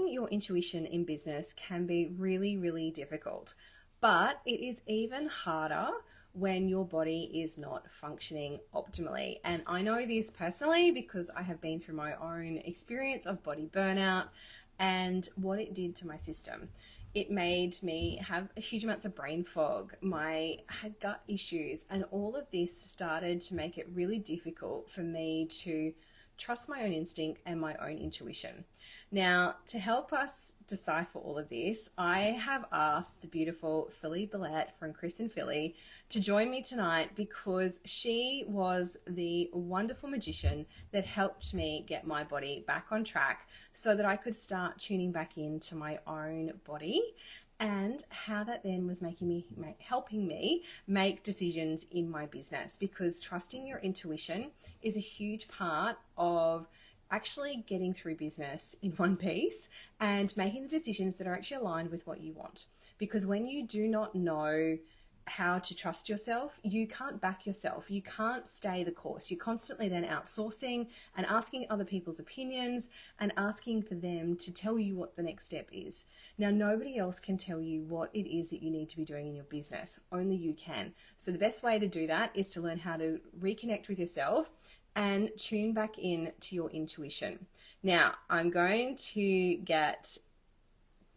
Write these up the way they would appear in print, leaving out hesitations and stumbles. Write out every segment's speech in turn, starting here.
Your intuition in business can be really, really difficult, but it is even harder when your body is not functioning optimally. And I know this personally because I have been through my own experience of body burnout and what it did to my system. It made me have huge amounts of brain fog. I had gut issues, and all of this started to make it really difficult for me to trust my own instinct and my own intuition. Now, to help us decipher all of this, I have asked the beautiful Filly Bellette from Chris and Filly to join me tonight because she was the wonderful magician that helped me get my body back on track so that I could start tuning back into my own body, and how that then was helping me make decisions in my business, because trusting your intuition is a huge part of actually getting through business in one piece and making the decisions that are actually aligned with what you want. Because when you do not know how to trust yourself, you can't back yourself. You can't stay the course. You're constantly then outsourcing and asking other people's opinions and asking for them to tell you what the next step is. Now, nobody else can tell you what it is that you need to be doing in your business. Only you can. So the best way to do that is to learn how to reconnect with yourself and tune back in to your intuition. Now, I'm going to get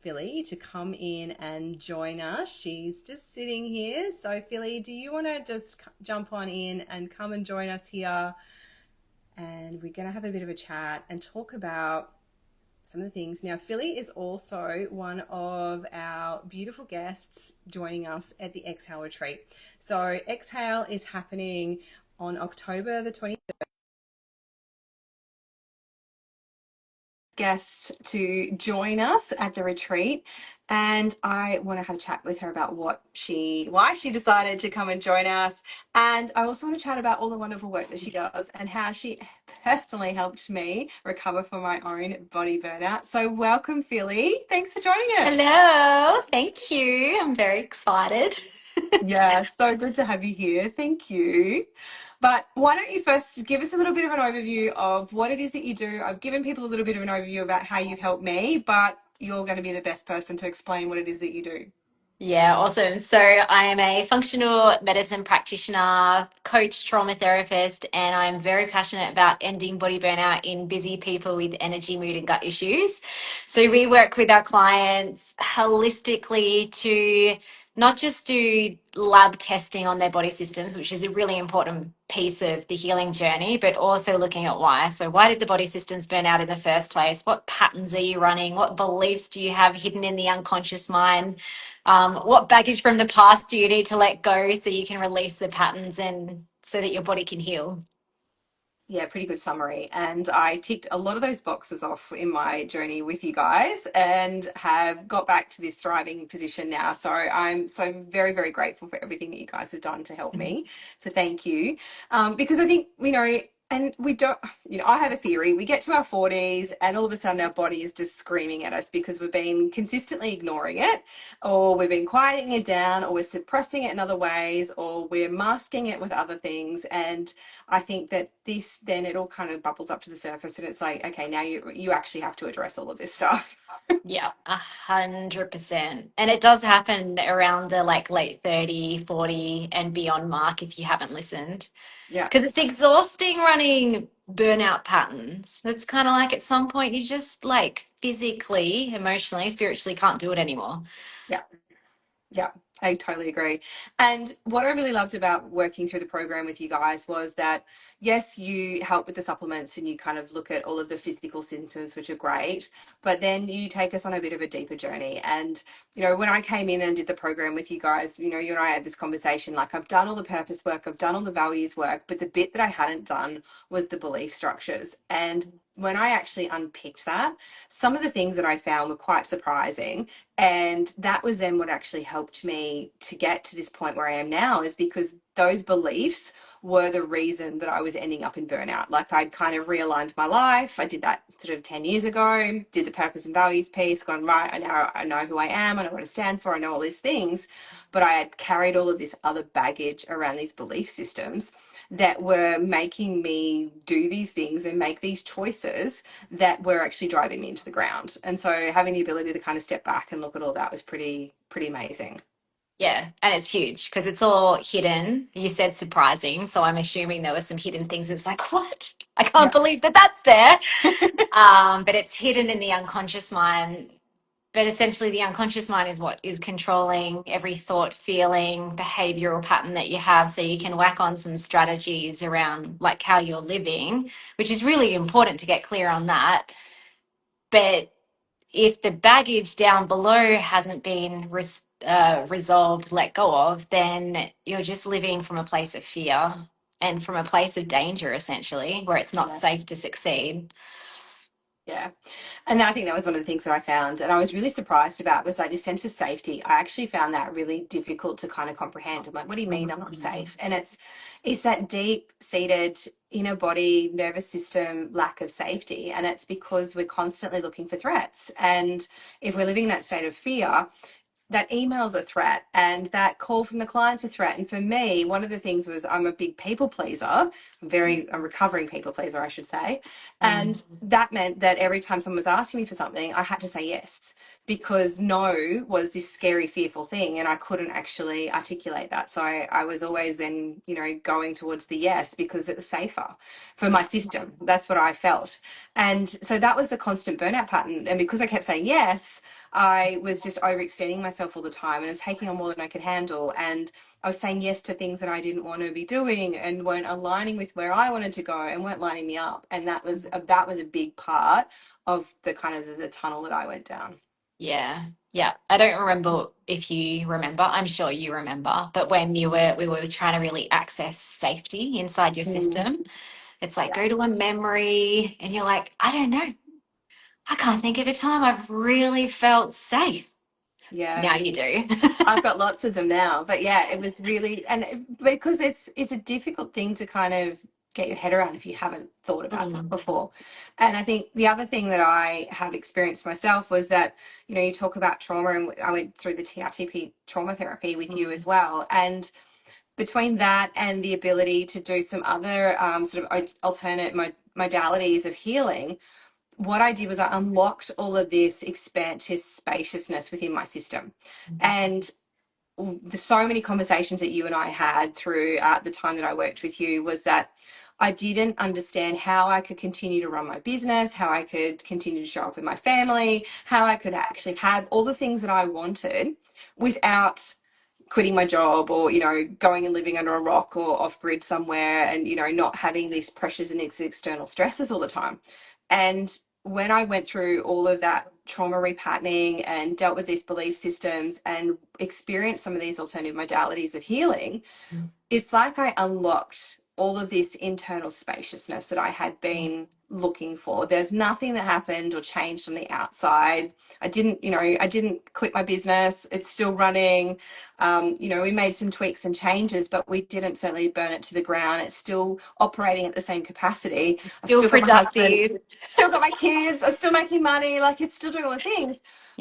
Filly to come in and join us. She's just sitting here. So, Filly, do you want to just jump on in and come and join us here? And we're going to have a bit of a chat and talk about some of the things. Now, Filly is also one of our beautiful guests joining us at the Exhale retreat. So, Exhale is happening on October the 23rd. Guest to join us at the retreat, and I want to have a chat with her about why she decided to come and join us. And I also want to chat about all the wonderful work that she does and how she personally helped me recover from my own body burnout. So welcome, Filly. Thanks for joining us. Hello, thank you. I'm very excited. Yeah, so good to have you here. Thank you. But why don't you first give us a little bit of an overview of what it is that you do? I've given people a little bit of an overview about how you've helped me, but you're going to be the best person to explain what it is that you do. Yeah, awesome. So I am a functional medicine practitioner, coach, trauma therapist, and I'm very passionate about ending body burnout in busy people with energy, mood, and gut issues. So we work with our clients holistically to not just do lab testing on their body systems, which is a really important piece of the healing journey, but also looking at why. So why did the body systems burn out in the first place? What patterns are you running? What beliefs do you have hidden in the unconscious mind? What baggage from the past do you need to let go so you can release the patterns and so that your body can heal? Yeah, pretty good summary. And I ticked a lot of those boxes off in my journey with you guys and have got back to this thriving position now. So I'm so very, very grateful for everything that you guys have done to help me. So thank you. Because I think, and we don't, I have a theory. We get to our 40s and all of a sudden our body is just screaming at us because we've been consistently ignoring it, or we've been quieting it down, or we're suppressing it in other ways, or we're masking it with other things. And I think that this then it all kind of bubbles up to the surface, and it's like, okay, now you actually have to address all of this stuff. Yeah, 100%. And it does happen around the like late 30, 40 and beyond mark if you haven't listened. Yeah. Because it's exhausting running burnout patterns. It's kind of like at some point you just like physically, emotionally, spiritually can't do it anymore. Yeah. Yeah, I totally agree. And what I really loved about working through the program with you guys was that, yes, you help with the supplements and you kind of look at all of the physical symptoms, which are great, but then you take us on a bit of a deeper journey. And, when I came in and did the program with you guys, you and I had this conversation, like I've done all the purpose work, I've done all the values work, but the bit that I hadn't done was the belief structures. And when I actually unpicked that, some of the things that I found were quite surprising, and that was then what actually helped me to get to this point where I am now, is because those beliefs were the reason that I was ending up in burnout. Like I'd kind of realigned my life. I did that sort of 10 years ago, did the purpose and values piece, gone, right, I know who I am, I know what I stand for, I know all these things. But I had carried all of this other baggage around these belief systems that were making me do these things and make these choices that were actually driving me into the ground. And so having the ability to kind of step back and look at all that was pretty amazing. Yeah, and it's huge because it's all hidden. You said surprising, so I'm assuming there were some hidden things. It's like, what? I can't Yeah. believe that that's there. But it's hidden in the unconscious mind. But essentially, the unconscious mind is what is controlling every thought, feeling, behavioral pattern that you have. So you can whack on some strategies around like how you're living, which is really important to get clear on that. But if the baggage down below hasn't been resolved, let go of, then you're just living from a place of fear and from a place of danger, essentially, where it's not Yeah. safe to succeed. Yeah. And I think that was one of the things that I found, and I was really surprised about, was like this sense of safety. I actually found that really difficult to kind of comprehend. I'm like, what do you mean I'm not safe? And it's that deep seated inner body, nervous system lack of safety. And it's because we're constantly looking for threats. And if we're living in that state of fear, that email's a threat and that call from the client's a threat. And for me, one of the things was I'm a big people pleaser. A recovering people pleaser, I should say. And Mm. that meant that every time someone was asking me for something, I had to say yes, because no was this scary, fearful thing. And I couldn't actually articulate that. So I was always then, going towards the yes because it was safer for my Yeah. system. That's what I felt. And so that was the constant burnout pattern. And because I kept saying yes, I was just overextending myself all the time and I was taking on more than I could handle. And I was saying yes to things that I didn't want to be doing and weren't aligning with where I wanted to go and weren't lining me up. And that was a big part of the kind of the tunnel that I went down. Yeah. Yeah. I don't remember if you remember. I'm sure you remember. But when we were trying to really access safety inside your Mm. system, it's like Yeah. go to a memory and you're like, I don't know. I can't think of a time I've really felt safe. Yeah. Now you do. I've got lots of them now, but yeah, it was really, because it's a difficult thing to kind of get your head around if you haven't thought about that Mm, before. And I think the other thing that I have experienced myself was that, you talk about trauma, and I went through the TRTP trauma therapy with you mm, as well. And between that and the ability to do some other sort of alternate modalities of healing, what I did was I unlocked all of this expansive spaciousness within my system. And so many conversations that you and I had through the time that I worked with you was that I didn't understand how I could continue to run my business, how I could continue to show up with my family, how I could actually have all the things that I wanted without quitting my job or going and living under a rock or off grid somewhere and not having these pressures and these external stresses all the time. And when I went through all of that trauma repatterning and dealt with these belief systems and experienced some of these alternative modalities of healing, it's like I unlocked all of this internal spaciousness that I had been looking for. There's nothing that happened or changed on the outside. I didn't quit my business. It's still running. We made some tweaks and changes, but we didn't certainly burn it to the ground. It's still operating at the same capacity. I've still still got my husband, productive. still got my kids. I'm still making money. Like, it's still doing all the things,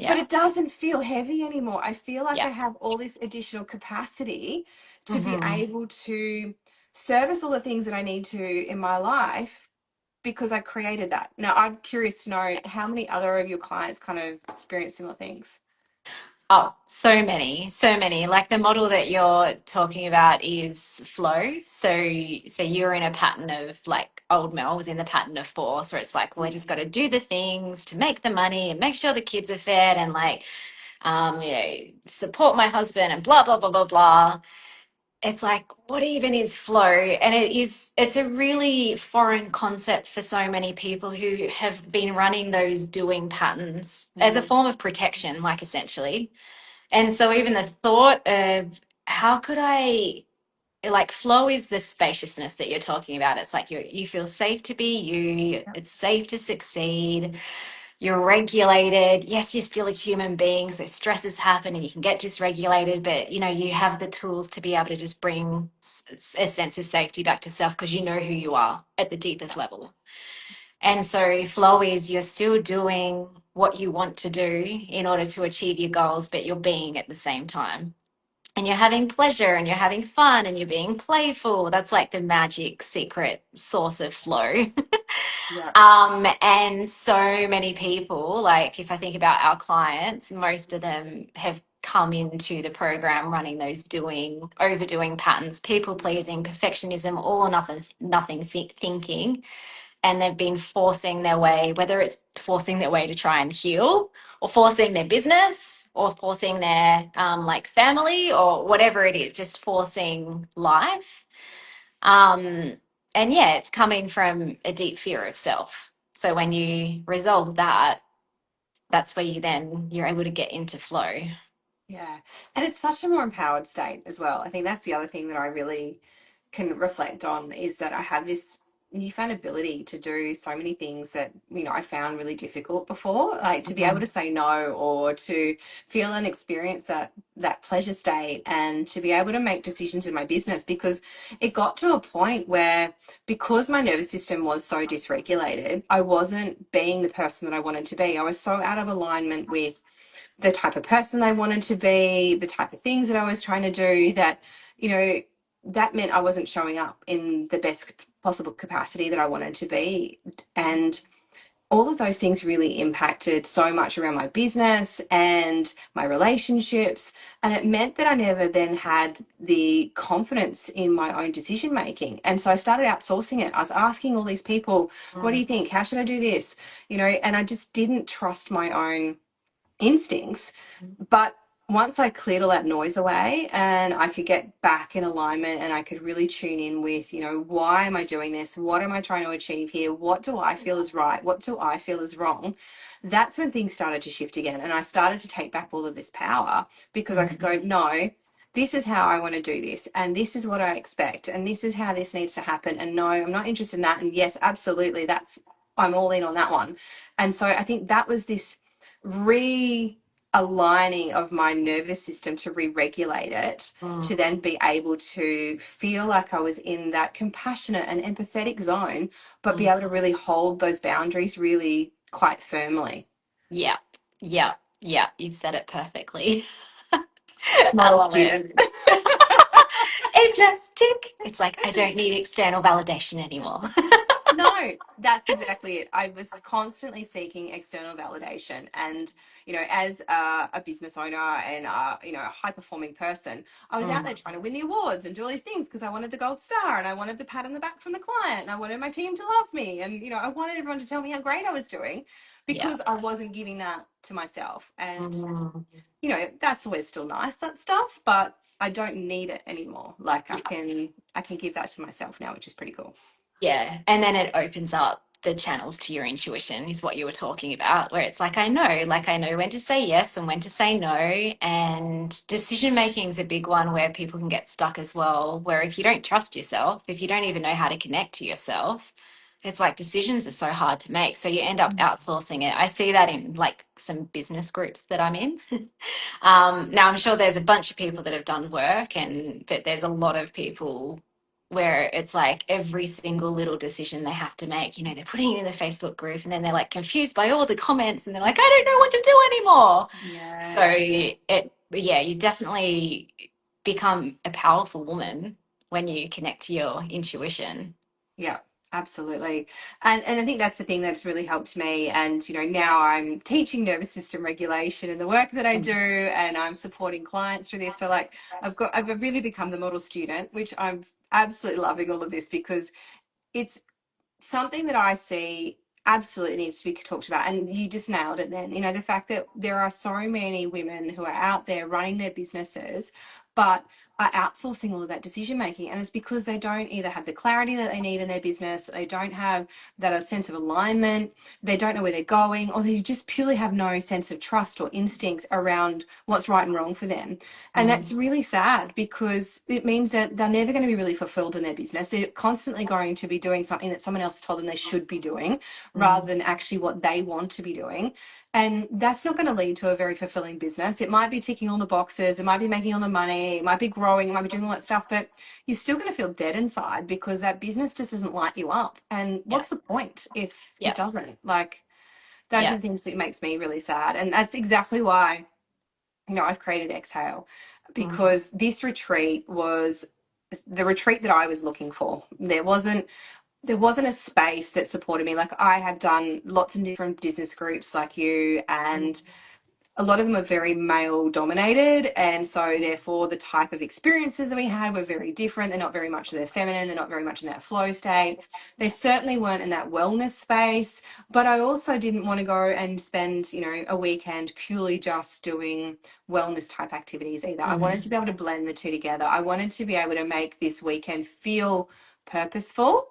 but Yeah. it doesn't feel heavy anymore. I feel like I Yeah. have all this additional capacity to be Hmm. able to service all the things that I need to in my life because I created that. Now, I'm curious to know how many other of your clients kind of experience similar things. Oh, so many, so many. Like the model that you're talking about is flow. So you're in a pattern of like old Mel was in the pattern of force, where it's like, well, I just got to do the things to make the money and make sure the kids are fed and like, support my husband and blah blah blah blah blah. It's like, what even is flow? And it's a really foreign concept for so many people who have been running those doing patterns as a Mm, form of protection, like essentially. And so even the thought of how could I, like, flow is the spaciousness that you're talking about. It's like you feel safe to be you, yeah, it's safe to succeed, you're regulated. Yes, you're still a human being, so stresses happen and you can get dysregulated, but you have the tools to be able to just bring a sense of safety back to self because you know who you are at the deepest level. And so flow is you're still doing what you want to do in order to achieve your goals, but you're being at the same time. and you're having pleasure and you're having fun and you're being playful. That's like the magic secret source of flow. Yeah. And so many people, like if I think about our clients, most of them have come into the program running those overdoing patterns, people pleasing, perfectionism, all or nothing thinking, and they've been forcing their way, whether it's forcing their way to try and heal, or forcing their business, or forcing their like family, or whatever it is, just forcing life. Um, and yeah, it's coming from a deep fear of self. So when you resolve that, that's where you're able to get into flow. Yeah. And it's such a more empowered state as well. I think that's the other thing that I really can reflect on is that I have this newfound ability to do so many things that, I found really difficult before, like to be able Mhm. to say no or to feel and experience that pleasure state and to be able to make decisions in my business because it got to a point where because my nervous system was so dysregulated, I wasn't being the person that I wanted to be. I was so out of alignment with the type of person I wanted to be, the type of things that I was trying to do, you know, that meant I wasn't showing up in the best possible capacity that I wanted to be. And all of those things really impacted so much around my business and my relationships. And it meant that I never then had the confidence in my own decision making. And so I started outsourcing it. I was asking all these people, what do you think? How should I do this? And I just didn't trust my own instincts. But once I cleared all that noise away and I could get back in alignment and I could really tune in with, why am I doing this? What am I trying to achieve here? What do I feel is right? What do I feel is wrong? That's when things started to shift again. And I started to take back all of this power because I could Mhm. go, no, this is how I want to do this. And this is what I expect. And this is how this needs to happen. And no, I'm not interested in that. And yes, absolutely. I'm all in on that one. And so I think that was this realigning of my nervous system to re-regulate it to Mm. then be able to feel like I was in that compassionate and empathetic zone, but be Mm. able to really hold those boundaries really quite firmly. Yeah, yeah, yeah. You said it perfectly. I Model love it. student. A plus tick. It's like I don't need external validation anymore. No, that's exactly it. I was constantly seeking external validation. And, as a business owner and, a high performing person, I was out Mm. there trying to win the awards and do all these things because I wanted the gold star and I wanted the pat on the back from the client and I wanted my team to love me. And, I wanted everyone to tell me how great I was doing Yeah. because I wasn't giving that to myself. And, Mm. that's always still nice, that stuff, but I don't need it anymore. Like Yeah. I can give that to myself now, which is pretty cool. Yeah. And then it opens up the channels to your intuition, is what you were talking about, where it's like I know when to say yes and when to say no. And decision making is a big one where people can get stuck as well, where if you don't trust yourself, if you don't even know how to connect to yourself, it's like decisions are so hard to make. So you end up outsourcing it. I see that in like some business groups that I'm in. Now I'm sure there's a bunch of people that have done work, but there's a lot of people where it's like every single little decision they have to make, they're putting it in the Facebook group and then they're like confused by all the comments and they're like, I don't know what to do anymore. So Yeah. yeah, you definitely become a powerful woman when you connect to your intuition. Yeah, absolutely. And I think that's the thing that's really helped me. And, now I'm teaching nervous system regulation in the work that I do, and I'm supporting clients through this. So like I've really become the model student, which I'm absolutely loving all of this because it's something that I see absolutely needs to be talked about. And you just nailed it then. The fact that there are so many women who are out there running their businesses, but are outsourcing all of that decision making. And it's because they don't either have the clarity that they need in their business, they don't have that sense of alignment, they don't know where they're going, or they just purely have no sense of trust or instinct around what's right and wrong for them. And Mm, that's really sad because it means that they're never going to be really fulfilled in their business. They're constantly going to be doing something that someone else told them they should be doing rather mm, than actually what they want to be doing. And that's not going to lead to a very fulfilling business. It might be ticking all the boxes, it might be making all the money, it might be growing, it might be doing all that stuff, but you're still going to feel dead inside because that business just doesn't light you up. And yeah, what's the point if it yeah, doesn't? Like, those are yeah, the things that makes me really sad. And that's exactly why no, I've created Exhale Mm-hmm. because this retreat was the retreat that I was looking for. There wasn't a space that supported me. Like, I have done lots of different business groups like you, and a lot of them are very male dominated, and so therefore the type of experiences that we had were very different. They're not very much of their feminine, they're not very much in that flow state. They certainly weren't in that wellness space, but I also didn't want to go and spend, a weekend purely just doing wellness type activities either. I wanted Mm-hmm. to be able to blend the two together. I wanted to be able to make this weekend feel purposeful,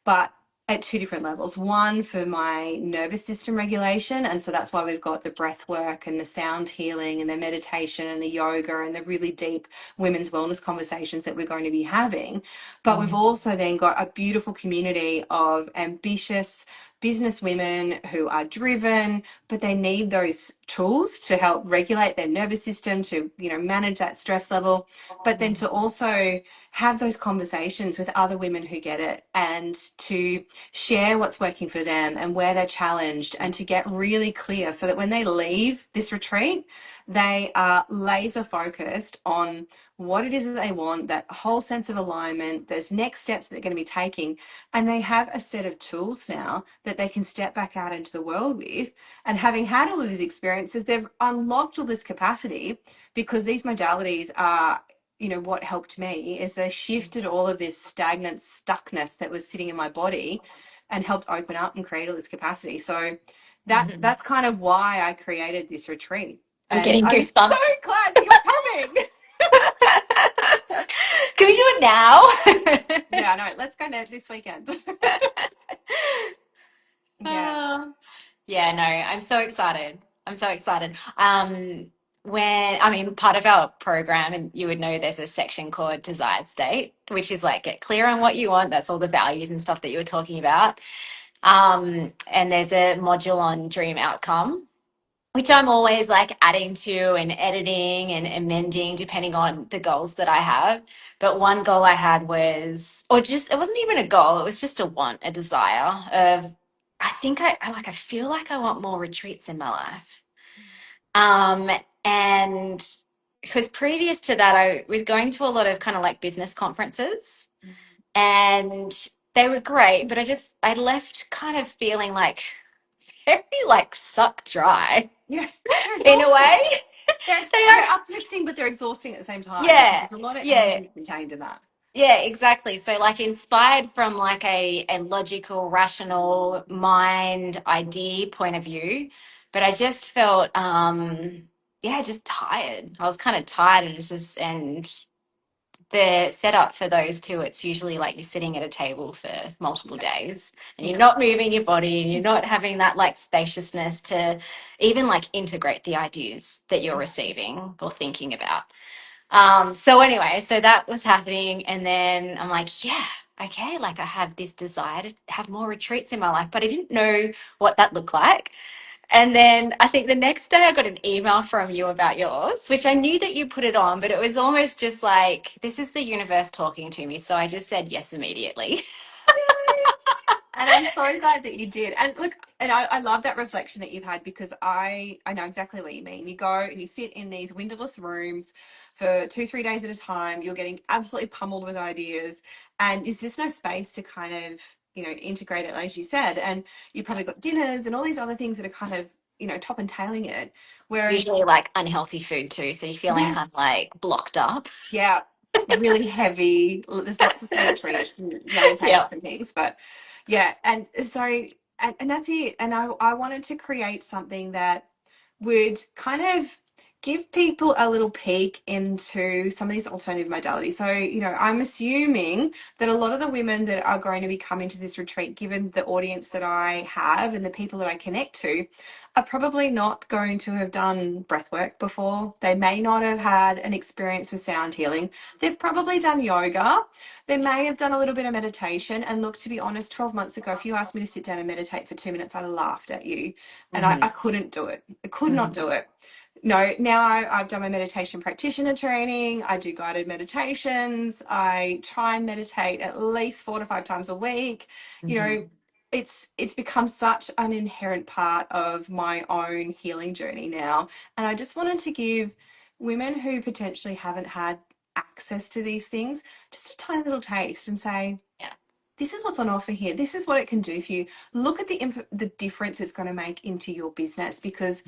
but at two different levels. One, for my nervous system regulation. And so that's why we've got the breath work and the sound healing and the meditation and the yoga and the really deep women's wellness conversations that we're going to be having. But we've also then got a beautiful community of ambitious business women who are driven, but they need those tools to help regulate their nervous system, to, manage that stress level, but then to also have those conversations with other women who get it, and to share what's working for them and where they're challenged, and to get really clear so that when they leave this retreat, they are laser focused on what it is that they want, that whole sense of alignment, there's next steps that they're going to be taking, and they have a set of tools now that they can step back out into the world with. And having had all of these experiences, they've unlocked all this capacity, because these modalities are, what helped me is they shifted all of this stagnant stuckness that was sitting in my body and helped open up and create all this capacity. So Mm-hmm. that's kind of why I created this retreat. I'm And getting I'm so goosebumps. glad that you're coming. Can we do it now? Yeah, no, let's go now this weekend. Yeah. Yeah, no, I'm so excited. I'm so excited. Part of our program, and you would know there's a section called Desired State, which is like get clear on what you want. That's all the values and stuff that you were talking about. And there's a module on dream outcome, which I'm always like adding to and editing and amending depending on the goals that I have. But one goal I had was, or just, it wasn't even a goal, it was just a want, a desire of, I feel like I want more retreats in my life. Um, and because previous to that, I was going to a lot of kind of like business conferences, and they were great, but I left kind of feeling like very like sucked dry Yeah. They're in a way. exhausting. They are. They're uplifting, but they're exhausting at the same time, because Yeah, there's a lot of yeah, energy contained in that. yeah, exactly. So like inspired from like a logical, rational mind idea point of view. But I just felt yeah, just tired. I was kind of tired, and the setup for those two, it's usually like you're sitting at a table for multiple Yeah. days and you're Yeah. not moving your body and you're not having that like spaciousness to even like integrate the ideas that you're Yes. receiving or thinking about. So anyway, so that was happening. And then I'm like, yeah, okay, like I have this desire to have more retreats in my life, but I didn't know what that looked like. And then I think the next day I got an email from you about yours, which I knew that you put it on, but it was almost just like, this is the universe talking to me. So I just said yes immediately. And I'm so glad that you did. And look, and I love that reflection that you've had, because I know exactly what you mean. You go and you sit in these windowless rooms for 2, 3 days at a time. You're getting absolutely pummeled with ideas, and there's just no space to kind of, integrate it, as you said. And you probably got dinners and all these other things that are kind of, top and tailing it. Whereas, Usually like unhealthy food too. So you're feeling kind of yes, like blocked up. yeah, really heavy. There's lots of sweet treats and yummy Yeah. cakes and things, but yeah, and so and that's it. And I wanted to create something that would kind of give people a little peek into some of these alternative modalities. So, I'm assuming that a lot of the women that are going to be coming to this retreat, given the audience that I have and the people that I connect to, are probably not going to have done breath work before. They may not have had an experience with sound healing. They've probably done yoga. They may have done a little bit of meditation. And look, to be honest, 12 months ago, if you asked me to sit down and meditate for 2 minutes, I laughed at you, and I Hmm. couldn't do it. I could not Hmm. do it. No, now I've done my meditation practitioner training. I do guided meditations. I try and meditate at least 4 to 5 times a week. You know, Hmm. it's become such an inherent part of my own healing journey now. And I just wanted to give women who potentially haven't had access to these things, just a tiny little taste and say, Yeah. this is what's on offer here. This is what it can do for you. Look at the difference it's going to make into your business, because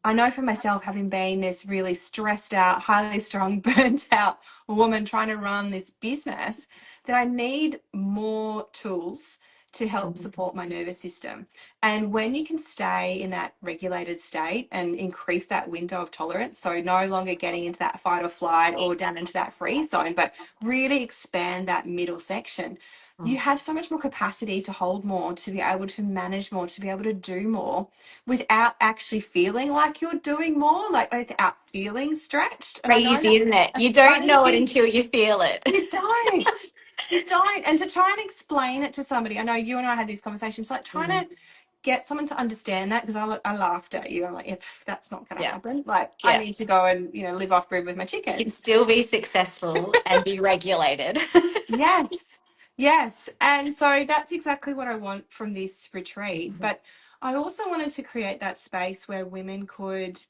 I know for myself, having been this really stressed out, highly strung, burnt out woman trying to run this business, that I need more tools to help support my nervous system. And when you can stay in that regulated state and increase that window of tolerance, so no longer getting into that fight or flight or down into that freeze zone, but really expand that middle section, you have so much more capacity to hold more, to be able to manage more, to be able to do more without actually feeling like you're doing more, like without feeling stretched. And I know Crazy, that's isn't it? a You don't funny know it thing. until you feel it. You don't. You don't. And to try and explain it to somebody, I know you and I had these conversations, like trying Mm. to get someone to understand that, because I laughed at you. I'm like, if that's not going to Yeah. happen. Like, I Yeah. need to go and, live off grid with my You can chickens. still be successful and be regulated. Yes, yes. And so that's exactly what I want from this retreat. But I also wanted to create that space where women could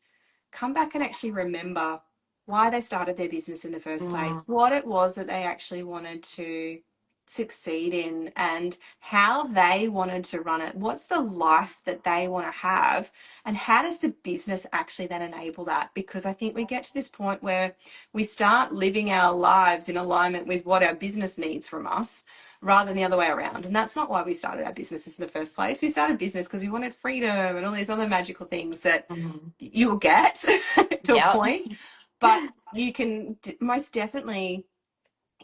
come back and actually remember why they started their business in the first place, Mm, what it was that they actually wanted to succeed in, and how they wanted to run it. What's the life that they want to have? And how does the business actually then enable that? Because I think we get to this point where we start living our lives in alignment with what our business needs from us, rather than the other way around. And that's not why we started our businesses in the first place. We started business because we wanted freedom and all these other magical things that mm. you will get to a Yep. point, but you can most definitely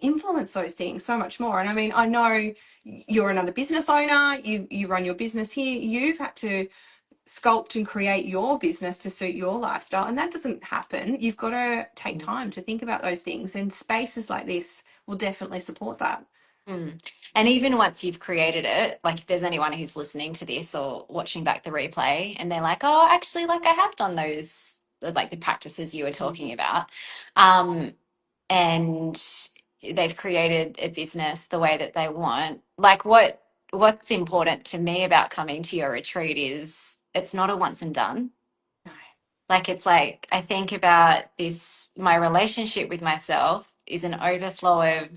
influence those things so much more. And I mean, I know you're another business owner, you run your business here, you've had to sculpt and create your business to suit your lifestyle, and that doesn't happen. You've got to take time to think about those things, and spaces like this will definitely support that. Mm. And even once you've created it, like if there's anyone who's listening to this or watching back the replay and they're like, oh, actually, like I have done those, like the practices you were talking about, um, and they've created a business the way that they want. Like what's important to me about coming to your retreat is it's not a once and done. No. Like it's like I think about this, my relationship with myself is an overflow of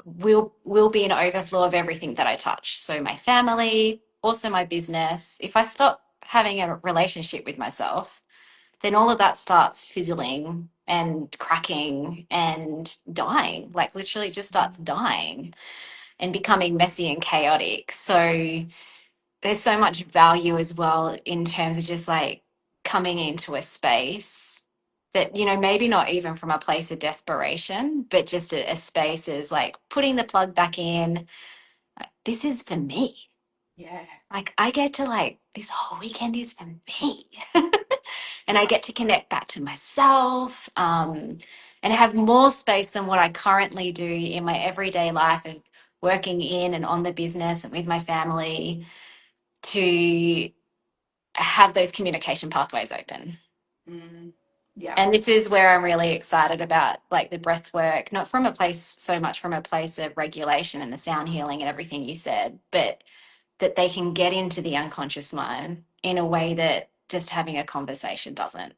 will be an overflow of everything that I touch. So my family, also my business. If I stop having a relationship with myself, then all of that starts fizzling and cracking and dying. Like literally just starts dying and becoming messy and chaotic. So there's so much value as well in terms of just like coming into a space that, maybe not even from a place of desperation, but just a space is like putting the plug back in. This is for me. Yeah. Like I get to like this whole weekend is for me. And I get to connect back to myself, and have more space than what I currently do in my everyday life of working in and on the business and with my family, to have those communication pathways open. Mm. Yeah. And this is where I'm really excited about like the breath work, not from a place so much from a place of regulation and the sound healing and everything you said, but that they can get into the unconscious mind in a way that just having a conversation doesn't.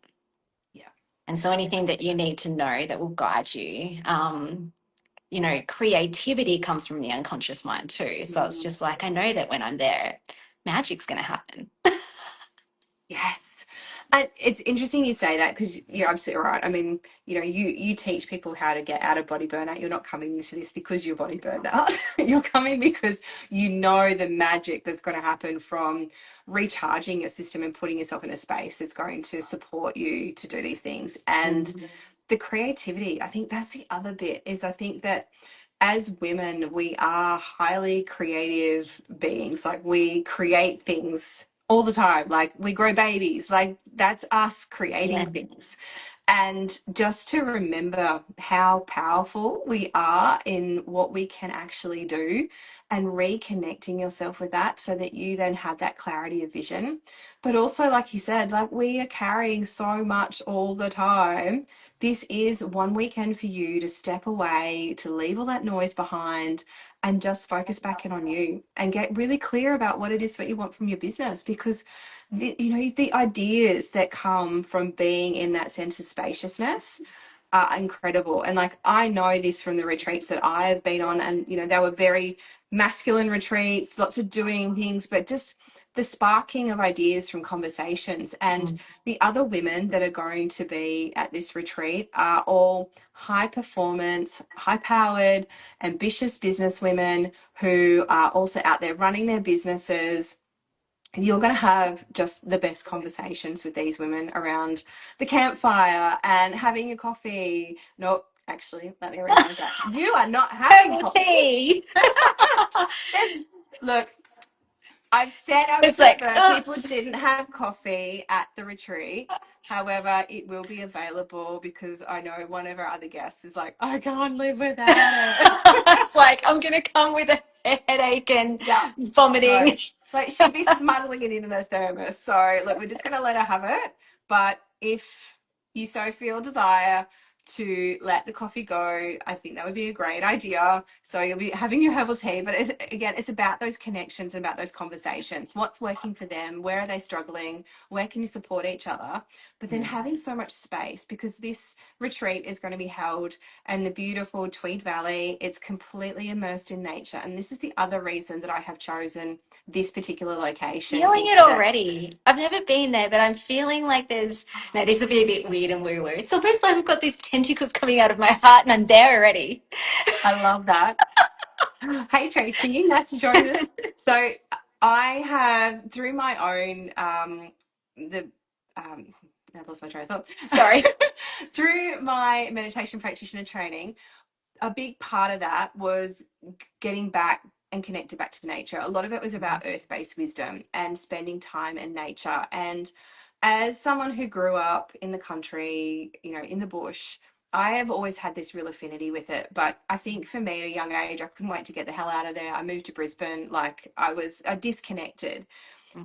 Yeah. And so anything that you need to know that will guide you, creativity comes from the unconscious mind too. So it's Mm. just like, I know that when I'm there, magic's going to happen. Yes. And it's interesting you say that, because you're absolutely right. I mean, you teach people how to get out of body burnout. You're not coming into this because you're body burned out. You're coming because you know the magic that's going to happen from recharging your system and putting yourself in a space that's going to support you to do these things. And Mm. the creativity, I think that's the other bit, is I think that as women, we are highly creative beings. Like, we create things all the time. Like, we grow babies. Like, that's us Yeah. creating things. And just to remember how powerful we are in what we can actually do, and reconnecting yourself with that so that you then have that clarity of vision. But also, like you said, like we are carrying so much all the time. This is one weekend for you to step away, to leave all that noise behind and just focus back in on you and get really clear about what it is that you want from your business, because the ideas that come from being in that sense of spaciousness are incredible. And like I know this from the retreats that I've been on, and they were very masculine retreats, lots of doing things, but just the sparking of ideas from conversations. And the other women that are going to be at this retreat are all high performance, high powered, ambitious business women who are also out there running their businesses. You're going to have just the best conversations with these women around the campfire and having your coffee. Nope, actually, let me rephrase that. You are not having Herbal coffee. tea. Look, I've said I would It's like, prefer people oops. didn't have coffee at the retreat. However, it will be available because I know one of our other guests is like, I can't live without it. It's like, I'm going to come with a headache and Yeah. vomiting. So, like, she'd be smuggling it in a thermos. So, look, we're just going to let her have it. But if you so feel desire to let the coffee go, I think that would be a great idea. So you'll be having your herbal tea, but again, it's about those connections and about those conversations. What's working for them? Where are they struggling? Where can you support each other? But then having so much space, because this retreat is going to be held in the beautiful Tweed Valley. It's completely immersed in nature. And this is the other reason that I have chosen this particular location Feeling is it that already. I've never been there, but I'm feeling like there's. Now, this will be a bit weird and woo woo. It's almost like I've got these tentacles coming out of my heart and I'm there already. I love that. Hey Tracy, nice to join us. So I have, through my own the I've lost my train of thought. Sorry. Through my meditation practitioner training, a big part of that was getting back and connected back to nature. A lot of it was about earth-based wisdom and spending time in nature. And as someone who grew up in the country, in the bush, I have always had this real affinity with it. But I think for me at a young age, I couldn't wait to get the hell out of there. I moved to Brisbane, like I disconnected.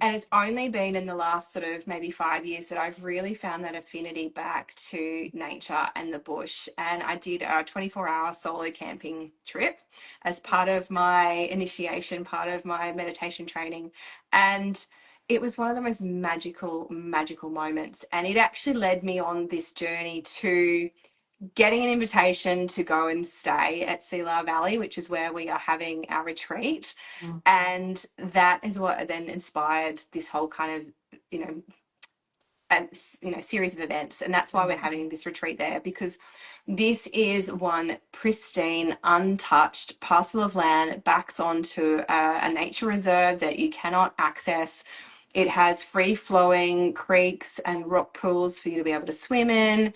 And it's only been in the last sort of maybe 5 years that I've really found that affinity back to nature and the bush. And I did a 24-hour solo camping trip as part of my initiation, part of my meditation training. And it was one of the most magical, magical moments. And it actually led me on this journey to getting an invitation to go and stay at Filly Valley, which is where we are having our retreat. And that is what then inspired this whole kind of, series of events. And that's why we're having this retreat there, because this is one pristine, untouched parcel of land. It backs onto a nature reserve that you cannot access. It has free flowing creeks and rock pools for you to be able to swim in.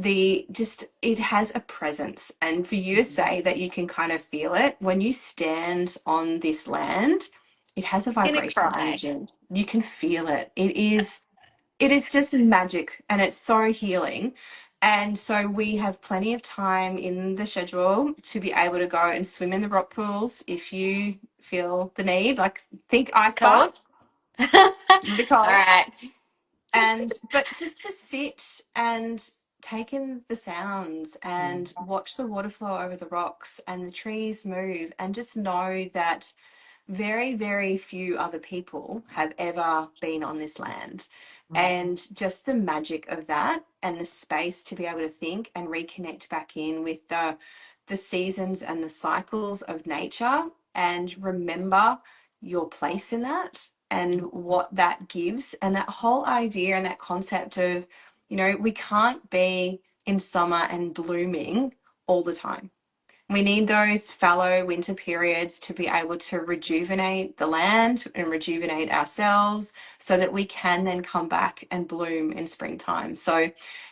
It has a presence. And for you to say that you can kind of feel it when you stand on this land, it has a I'm gonna vibrational cry. energy. You can feel it. It is just magic, and it's so healing. And so we have plenty of time in the schedule to be able to go and swim in the rock pools if you feel the need. Like, think ice Cold? baths, All really cold. right. But just to sit and take in the sounds and watch the water flow over the rocks and the trees move, and just know that very, very few other people have ever been on this land. And just the magic of that and the space to be able to think and reconnect back in with the seasons and the cycles of nature, and remember your place in that and what that gives. And that whole idea and that concept of, we can't be in summer and blooming all the time. We need those fallow winter periods to be able to rejuvenate the land and rejuvenate ourselves so that we can then come back and bloom in springtime. So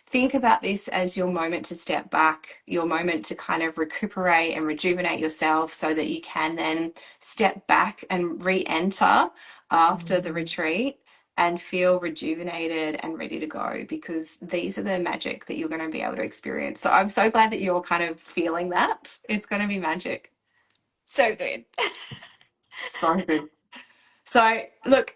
think about this as your moment to step back, your moment to kind of recuperate and rejuvenate yourself so that you can then step back and re-enter after the retreat and feel rejuvenated and ready to go, because these are the magic that you're going to be able to experience. So I'm so glad that you're kind of feeling that. It's going to be magic. So good. So good. So, look,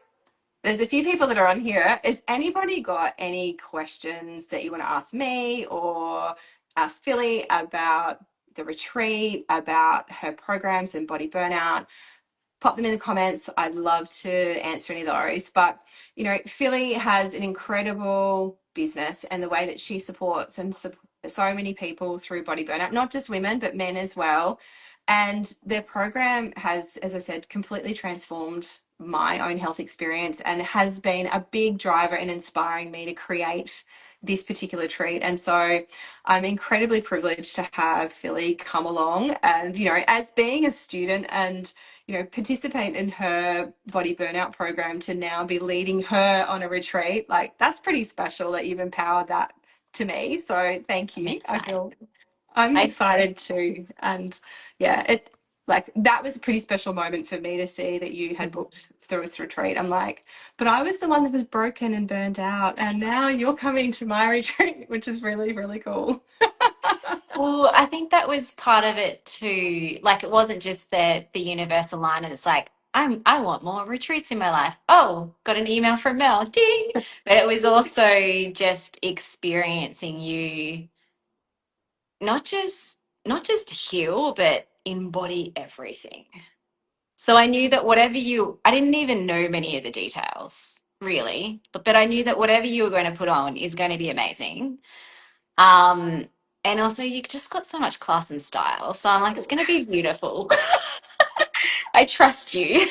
there's a few people that are on here. Has anybody got any questions that you want to ask me or ask Philly about the retreat, about her programs and body burnout? Pop them in the comments. I'd love to answer any of those. But, Philly has an incredible business, and the way that she supports so many people through body burnout, not just women, but men as well. And their program has, as I said, completely transformed my own health experience and has been a big driver in inspiring me to create this particular treat. And so I'm incredibly privileged to have Philly come along and, as being a student and participate in her body burnout program to now be leading her on a retreat. Like, that's pretty special that you've empowered that to me. So thank I'm you. excited. I'm I excited too. And yeah, that was a pretty special moment for me to see that you had booked through this retreat. I'm like, but I was the one that was broken and burned out, and now you're coming to my retreat, which is really, really cool. Well, I think that was part of it too. Like it wasn't just the universal line, and it's like I want more retreats in my life. Oh, got an email from Mel. Ding. But it was also just experiencing you not just heal, but embody everything. So I knew that I didn't even know many of the details really, but I knew that whatever you were going to put on is going to be amazing. Um, and also you just got so much class and style. So I'm like, it's gonna be beautiful. I trust you.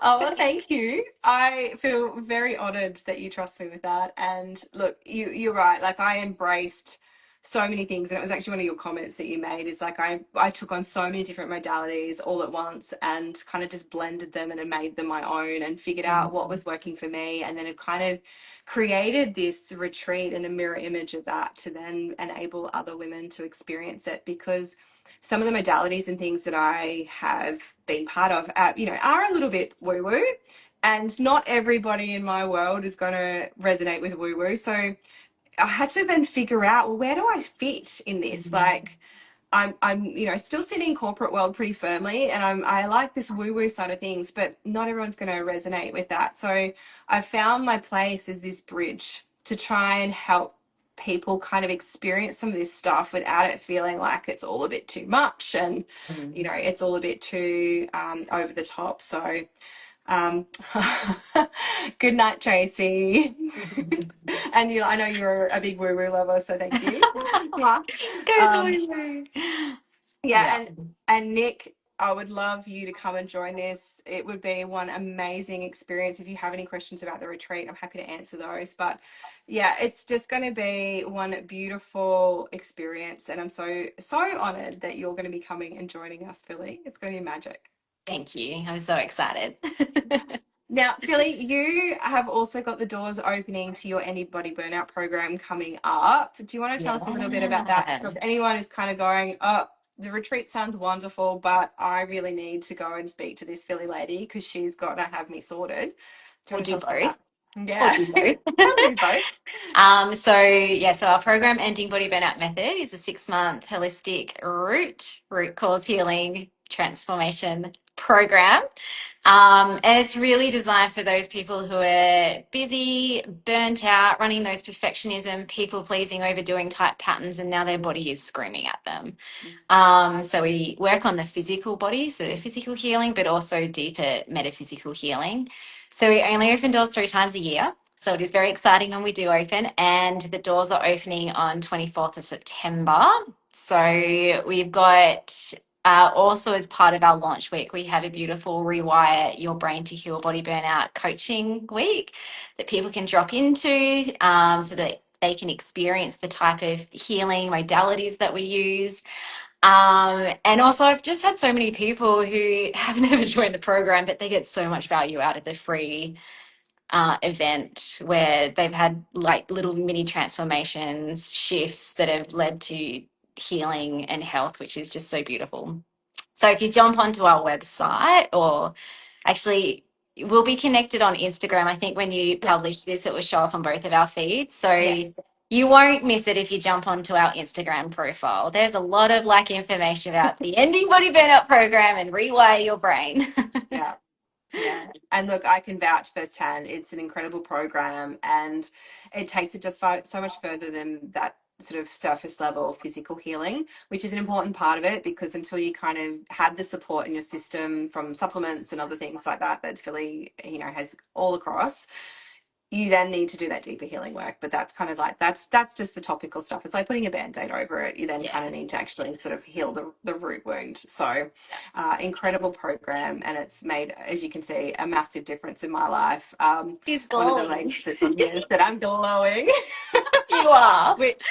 Oh, well, thank you. I feel very honored that you trust me with that. And look, you're right. Like, I embraced so many things, and it was actually one of your comments that you made is like I took on so many different modalities all at once and kind of just blended them and made them my own and figured out what was working for me, and then it kind of created this retreat and a mirror image of that to then enable other women to experience it, because some of the modalities and things that I have been part of, are a little bit woo woo, and not everybody in my world is going to resonate with woo woo. So I had to then figure out, well, where do I fit in this? Like, I'm still sitting in corporate world pretty firmly, and I like this woo woo side of things, but not everyone's going to resonate with that. So I found my place as this bridge to try and help people kind of experience some of this stuff without it feeling like it's all a bit too much and it's all a bit too over the top. So um, good night, Tracy. And I know you're a big woo woo lover, so thank you. Go for um, it. yeah, Yeah. and Nick, I would love you to come and join this. It would be one amazing experience. If you have any questions about the retreat, I'm happy to answer those. But yeah, it's just going to be one beautiful experience, and I'm so honored that you're going to be coming and joining us, Philly. It's going to be magic. Thank you. I'm so excited. Now, Philly, you have also got the doors opening to your Anybody Burnout program coming up. Do you want to tell us a little bit about that? Yeah. So if anyone is kind of going, oh, the retreat sounds wonderful, but I really need to go and speak to this Philly lady because she's got to have me sorted. Do you We'll want to do tell us about both. that? We'll Yeah, do both. probably both. So our program Ending Body Burnout Method is a 6-month holistic root cause healing transformation program. And it's really designed for those people who are busy, burnt out, running those perfectionism, people pleasing, overdoing type patterns, and now their body is screaming at them. So we work on the physical body, so the physical healing, but also deeper metaphysical healing. So we only open doors 3 times a year. So it is very exciting when we do open, and the doors are opening on 24th of September. So we've got also as part of our launch week, we have a beautiful Rewire Your Brain to Heal Body Burnout coaching week that people can drop into so that they can experience the type of healing modalities that we use. And also, I've just had so many people who have never joined the program, but they get so much value out of the free event where they've had like little mini transformations, shifts that have led to healing and health, which is just so beautiful. So if you jump onto our website, or actually, we'll be connected on Instagram. I think when you Yeah. publish this, it will show up on both of our feeds. So Yes. You won't miss it if you jump onto our Instagram profile. There's a lot of like information about the Ending Body Burnout program and rewire your brain. Yeah. Yeah. And look, I can vouch firsthand. It's an incredible program, and it takes it just so much further than that sort of surface level physical healing, which is an important part of it, because until you kind of have the support in your system from supplements and other things like that, that Filly, has all across, you then need to do that deeper healing work. But that's kind of like that's just the topical stuff. It's like putting a band-aid over it. You then Yeah. kind of need to actually sort of heal the root wound. So incredible program, and it's made, as you can see, a massive difference in my life. She's One of the glowing. ladies that's on here said I'm glowing. You are. Which,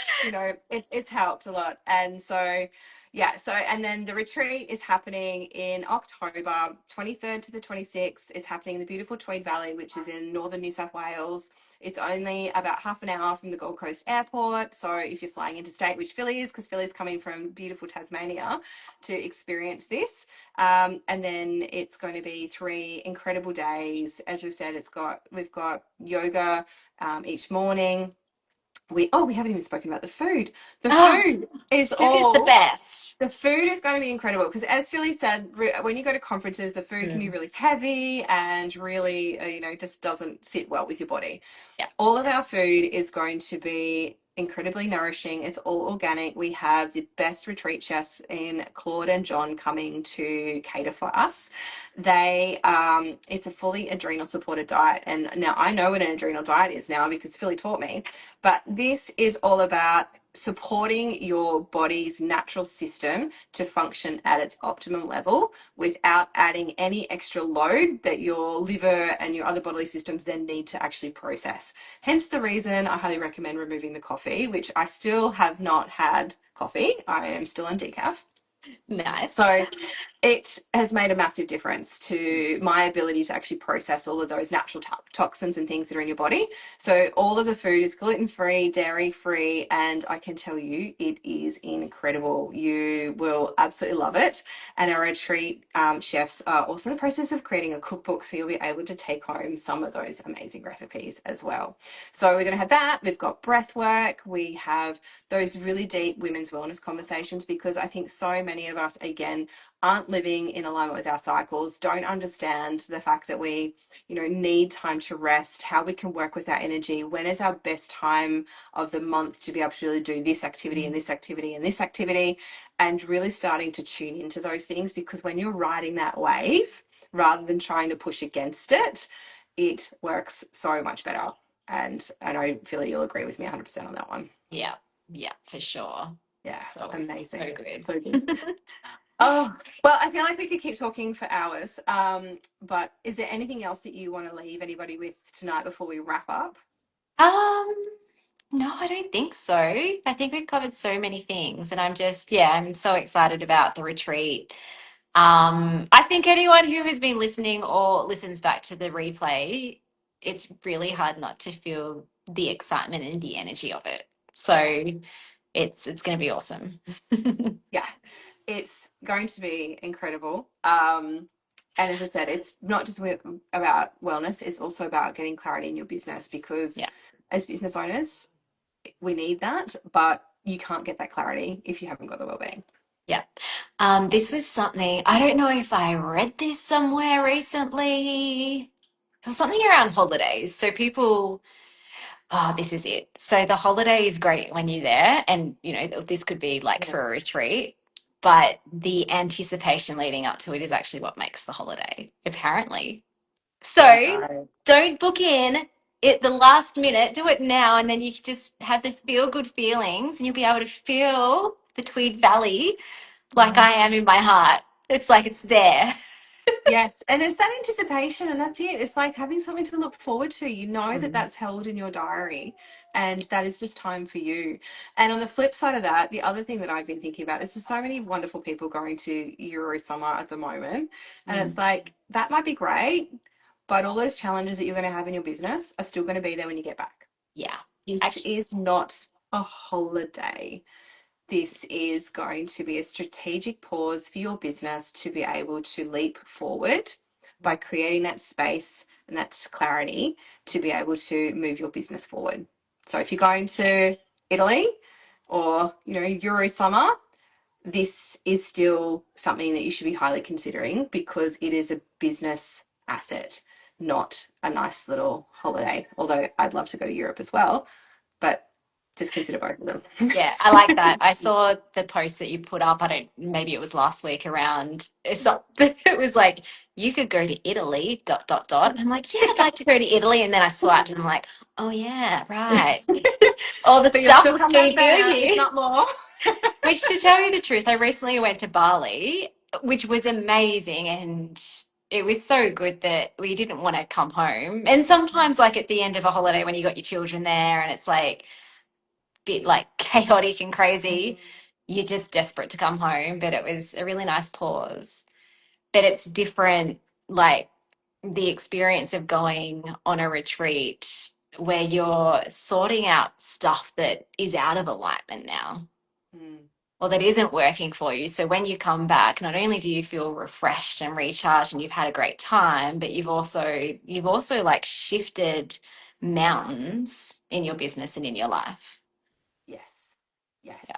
it's helped a lot. And so yeah, so and then the retreat is happening in October 23rd to the 26th. It's happening in the beautiful Tweed Valley, which is in northern New South Wales. It's only about half an hour from the Gold Coast airport. So if you're flying interstate, which Filly is, because Filly's coming from beautiful Tasmania to experience this. And then it's going to be 3 incredible days. As we've said, we've got yoga each morning. We haven't even spoken about the food. The Oh, food is food is the all best. the food is going to be incredible, because, as Philly said, when you go to conferences, the food can be Mm. really heavy and really, just doesn't sit well with your body. Yeah. All of our food is going to be incredibly nourishing. It's all organic. We have the best retreat chefs in Claude and John coming to cater for us. It's a fully adrenal supported diet. And now I know what an adrenal diet is now, because Philly taught me, but this is all about supporting your body's natural system to function at its optimum level without adding any extra load that your liver and your other bodily systems then need to actually process. Hence the reason I highly recommend removing the coffee, which I still have not had coffee. I am still on decaf. Nice. So it has made a massive difference to my ability to actually process all of those natural toxins and things that are in your body. So all of the food is gluten-free, dairy-free, and I can tell you it is incredible. You will absolutely love it. And our retreat chefs are also in the process of creating a cookbook, so you'll be able to take home some of those amazing recipes as well. So we're going to have that. We've got breath work. We have those really deep women's wellness conversations, because I think so many of us, again, aren't living in alignment with our cycles, don't understand the fact that we, need time to rest, how we can work with our energy, when is our best time of the month to be able to really do this activity and this activity and this activity, and really starting to tune into those things, because when you're riding that wave, rather than trying to push against it, it works so much better. And I know, Philly, you'll agree with me 100% on that one. Yeah. Yeah, for sure. Yeah, So amazing. good. So good. Oh, well, I feel like we could keep talking for hours. But is there anything else that you want to leave anybody with tonight before we wrap up? Um, no, I don't think so. I think we've covered so many things, and I'm so excited about the retreat. I think anyone who has been listening or listens back to the replay, it's really hard not to feel the excitement and the energy of it. So it's going to be awesome. Yeah, it's going to be incredible. And as I said, it's not just about wellness, it's also about getting clarity in your business, because Yeah. as business owners, we need that, but you can't get that clarity if you haven't got the well-being. Yeah. This was something, I don't know if I read this somewhere recently. It was something around holidays. So people, oh, this is it. So the holiday is great when you're there, and this could be like for a Yes. retreat, but the anticipation leading up to it is actually what makes the holiday, apparently. So So right. don't book in at the last minute. Do it now, and then you can just have the feel good feelings, and you'll be able to feel the Tweed Valley like I am in Yes. my heart. It's like it's there. Yes, and it's that anticipation, and that's it. It's like having something to look forward to. You know that Mm. that's held in your diary, and that is just time for you. And on the flip side of that, the other thing that I've been thinking about is there's so many wonderful people going to Euro Summer at the moment, and it's Mm. like that might be great, but all those challenges that you're going to have in your business are still going to be there when you get back. Yeah. This Actually, is not a holiday. This is going to be a strategic pause for your business to be able to leap forward by creating that space and that clarity to be able to move your business forward. So if you're going to Italy or, Euro summer, this is still something that you should be highly considering because it is a business asset, not a nice little holiday. Although I'd love to go to Europe as well, but just consider both of them. Yeah, I like that. I saw the post that you put up. Maybe it was last week around. It was like, you could go to Italy, dot, dot, dot. And I'm like, yeah, I'd like to go to Italy. And then I swiped and I'm like, oh, yeah, right. All the But you'll stuff still will come still back be with better, if you. not more. Which, to tell you the truth, I recently went to Bali, which was amazing. And it was so good that we didn't want to come home. And sometimes, like at the end of a holiday, when you got your children there and it's like, bit like chaotic and crazy. You're just desperate to come home, but it was a really nice pause. But it's different, like the experience of going on a retreat where you're sorting out stuff that is out of alignment now Mm. or that isn't working for you. So when you come back, not only do you feel refreshed and recharged and you've had a great time, but you've also like shifted mountains in your business and in your life. Yes. Yes. Yeah.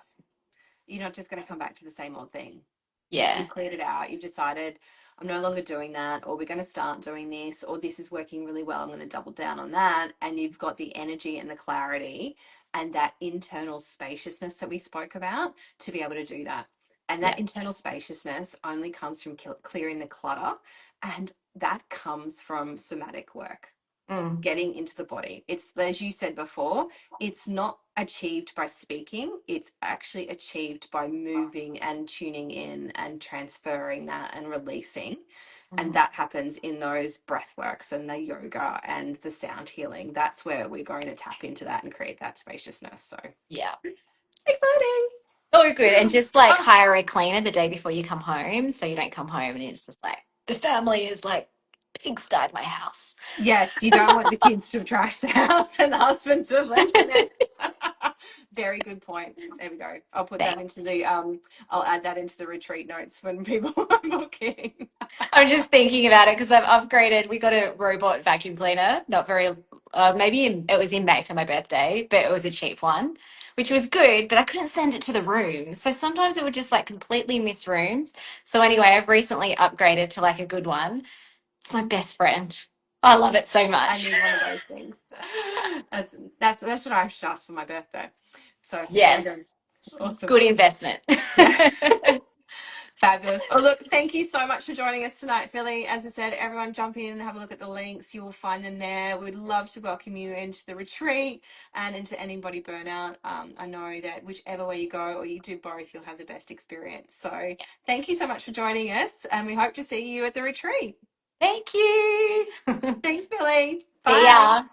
You're not just going to come back to the same old thing. Yeah. You've cleared it out. You've decided, I'm no longer doing that, or we're going to start doing this, or this is working really well. I'm going to double down on that. And you've got the energy and the clarity and that internal spaciousness that we spoke about to be able to do that. And Yeah. that internal spaciousness only comes from clearing the clutter. And that comes from somatic work, Mm. getting into the body. It's, as you said before, it's not achieved by speaking, it's actually achieved by moving and tuning in and transferring that and releasing. And Mhm. that happens in those breath works and the yoga and the sound healing. That's where we're going to tap into that and create that spaciousness. So Yeah. exciting. Oh, good. And just like Oh, hire a cleaner the day before you come home so you don't come home and it's just like the family is like pigstyed my house. yes, you don't want the kids to have trashed the house and the husband to have left a mess. Very good point. There we go. I'll put that into Thanks. the I'll add that into the retreat notes when people are booking. I'm just thinking about it because I've upgraded. We got a robot vacuum cleaner, not very, it was in May for my birthday, but it was a cheap one, which was good, but I couldn't send it to the room. So sometimes it would just like completely miss rooms. So anyway, I've recently upgraded to like a good one. It's my best friend. I love it so I much. need one of those things. That's what I should ask for my birthday. So there we go. Yes. Awesome. Good investment. Yeah. Fabulous. Oh, look, thank you so much for joining us tonight, Filly. As I said, everyone jump in and have a look at the links. You will find them there. We'd love to welcome you into the retreat and into Anybody Burnout. I know that whichever way you go or you do both, you'll have the best experience. So thank you so much for joining us, and we hope to see you at the retreat. Thank you. Thanks, Filly. See Bye. ya.